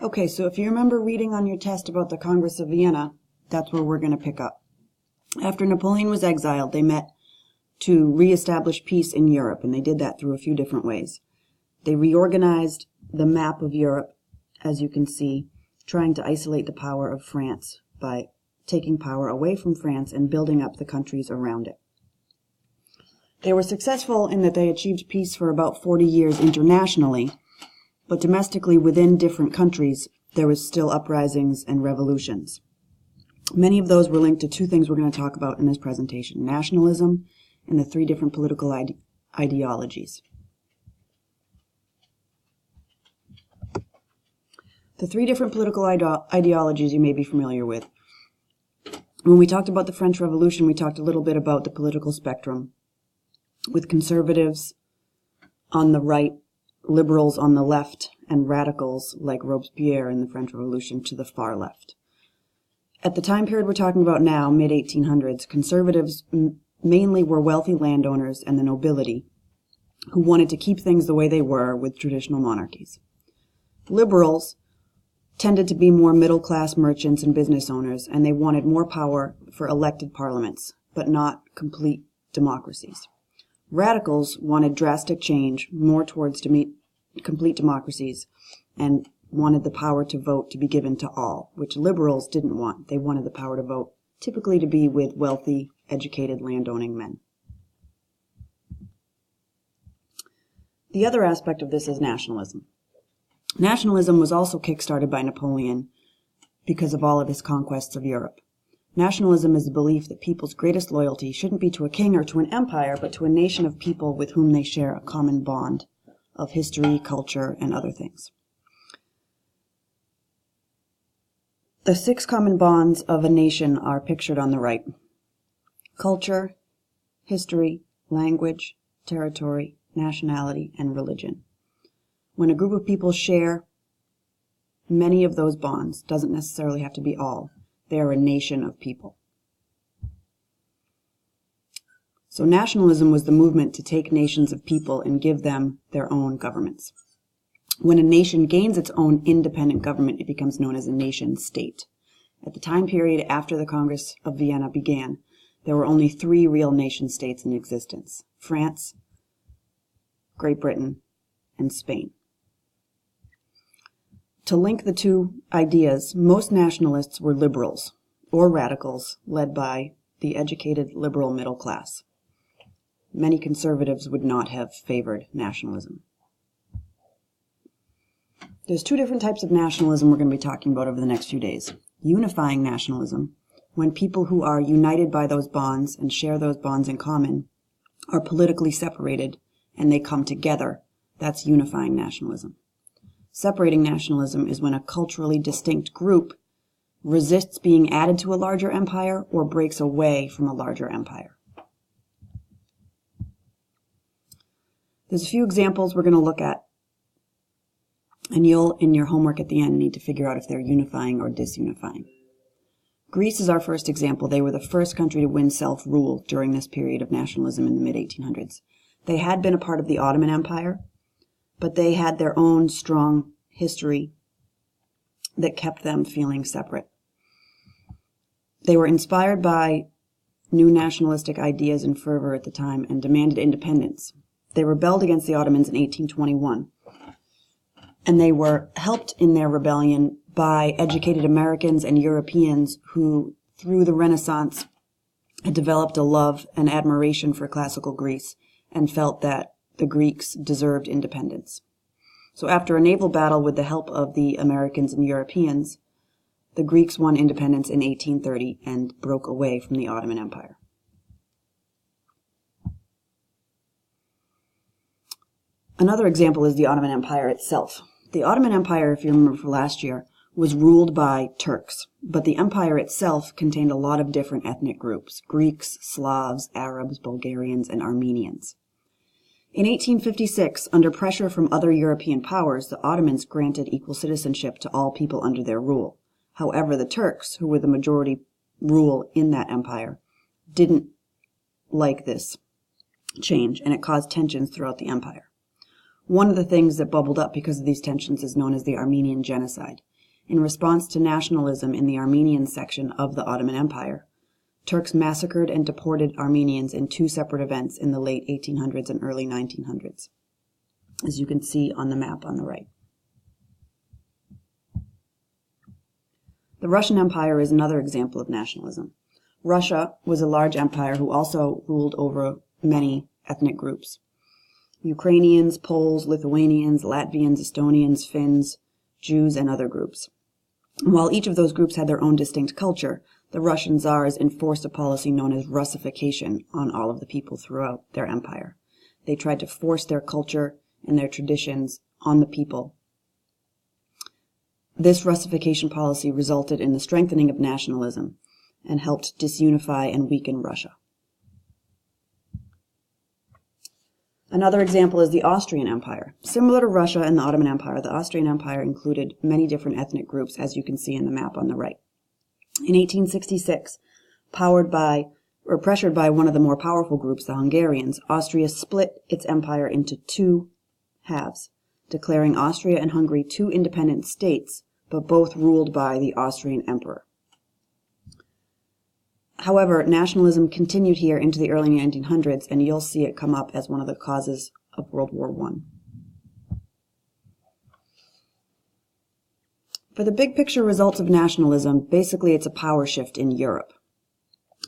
Okay, so if you remember reading on your test about the Congress of Vienna, that's where we're going to pick up. After Napoleon was exiled, they met to reestablish peace in Europe, and they did that through a few different ways. They reorganized the map of Europe, as you can see, trying to isolate the power of France by taking power away from France and building up the countries around it. They were successful in that they achieved peace for about 40 years internationally, but domestically within different countries, there was still uprisings and revolutions. Many of those were linked to two things we're going to talk about in this presentation: nationalism and the three different political ideologies. The three different political ideologies you may be familiar with. When we talked about the French Revolution, we talked a little bit about the political spectrum, with conservatives on the right, liberals on the left, and radicals like Robespierre in the French Revolution to the far left. At the time period we're talking about now, mid-1800s, conservatives mainly were wealthy landowners and the nobility who wanted to keep things the way they were with traditional monarchies. Liberals tended to be more middle-class merchants and business owners, and they wanted more power for elected parliaments, but not complete democracies. Radicals wanted drastic change, more towards complete democracies, and wanted the power to vote to be given to all, which liberals didn't want. They wanted the power to vote typically to be with wealthy, educated, landowning men. The other aspect of this is nationalism. Nationalism was also kick-started by Napoleon because of all of his conquests of Europe. Nationalism is the belief that people's greatest loyalty shouldn't be to a king or to an empire, but to a nation of people with whom they share a common bond of history, culture, and other things. The 6 common bonds of a nation are pictured on the right: culture, history, language, territory, nationality, and religion. When a group of people share many of those bonds, doesn't necessarily have to be all, they are a nation of people. So nationalism was the movement to take nations of people and give them their own governments. When a nation gains its own independent government, it becomes known as a nation-state. At the time period after the Congress of Vienna began, there were only 3 real nation-states in existence: France, Great Britain, and Spain. To link the two ideas, most nationalists were liberals or radicals led by the educated liberal middle class. Many conservatives would not have favored nationalism. There's 2 different types of nationalism we're going to be talking about over the next few days. Unifying nationalism, when people who are united by those bonds and share those bonds in common are politically separated and they come together. That's unifying nationalism. Separating nationalism is when a culturally distinct group resists being added to a larger empire or breaks away from a larger empire. There's a few examples we're going to look at, and you'll, in your homework at the end, need to figure out if they're unifying or disunifying. Greece is our first example. They were the first country to win self-rule during this period of nationalism in the mid-1800s. They had been a part of the Ottoman Empire, but they had their own strong history that kept them feeling separate. They were inspired by new nationalistic ideas and fervor at the time and demanded independence. They rebelled against the Ottomans in 1821, and they were helped in their rebellion by educated Americans and Europeans who, through the Renaissance, had developed a love and admiration for classical Greece and felt that the Greeks deserved independence. So after a naval battle with the help of the Americans and Europeans, the Greeks won independence in 1830 and broke away from the Ottoman Empire. Another example is the Ottoman Empire itself. The Ottoman Empire, if you remember from last year, was ruled by Turks, but the empire itself contained a lot of different ethnic groups: Greeks, Slavs, Arabs, Bulgarians, and Armenians. In 1856, under pressure from other European powers, the Ottomans granted equal citizenship to all people under their rule. However, the Turks, who were the majority rule in that empire, didn't like this change, and it caused tensions throughout the empire. One of the things that bubbled up because of these tensions is known as the Armenian Genocide. In response to nationalism in the Armenian section of the Ottoman Empire, Turks massacred and deported Armenians in two separate events in the late 1800s and early 1900s, as you can see on the map on the right. The Russian Empire is another example of nationalism. Russia was a large empire who also ruled over many ethnic groups: Ukrainians, Poles, Lithuanians, Latvians, Estonians, Finns, Jews, and other groups. While each of those groups had their own distinct culture, the Russian czars enforced a policy known as Russification on all of the people throughout their empire. They tried to force their culture and their traditions on the people. This Russification policy resulted in the strengthening of nationalism and helped disunify and weaken Russia. Another example is the Austrian Empire. Similar to Russia and the Ottoman Empire, the Austrian Empire included many different ethnic groups, as you can see in the map on the right. In 1866, pressured by one of the more powerful groups, the Hungarians, Austria split its empire into two halves, declaring Austria and Hungary two independent states, but both ruled by the Austrian emperor. However, nationalism continued here into the early 1900s, and you'll see it come up as one of the causes of World War I. For the big picture results of nationalism, basically it's a power shift in Europe.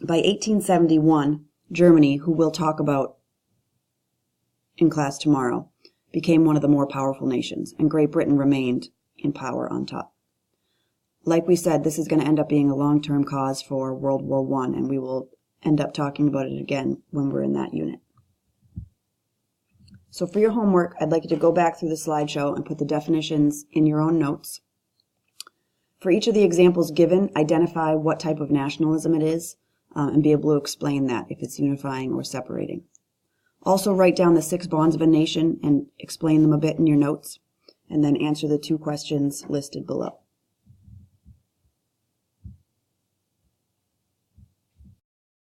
By 1871, Germany, who we'll talk about in class tomorrow, became one of the more powerful nations, and Great Britain remained in power on top. Like we said, this is going to end up being a long-term cause for World War I, and we will end up talking about it again when we're in that unit. So for your homework, I'd like you to go back through the slideshow and put the definitions in your own notes. For each of the examples given, identify what type of nationalism it is, and be able to explain that, if it's unifying or separating. Also write down the 6 bonds of a nation and explain them a bit in your notes, and then answer the 2 questions listed below.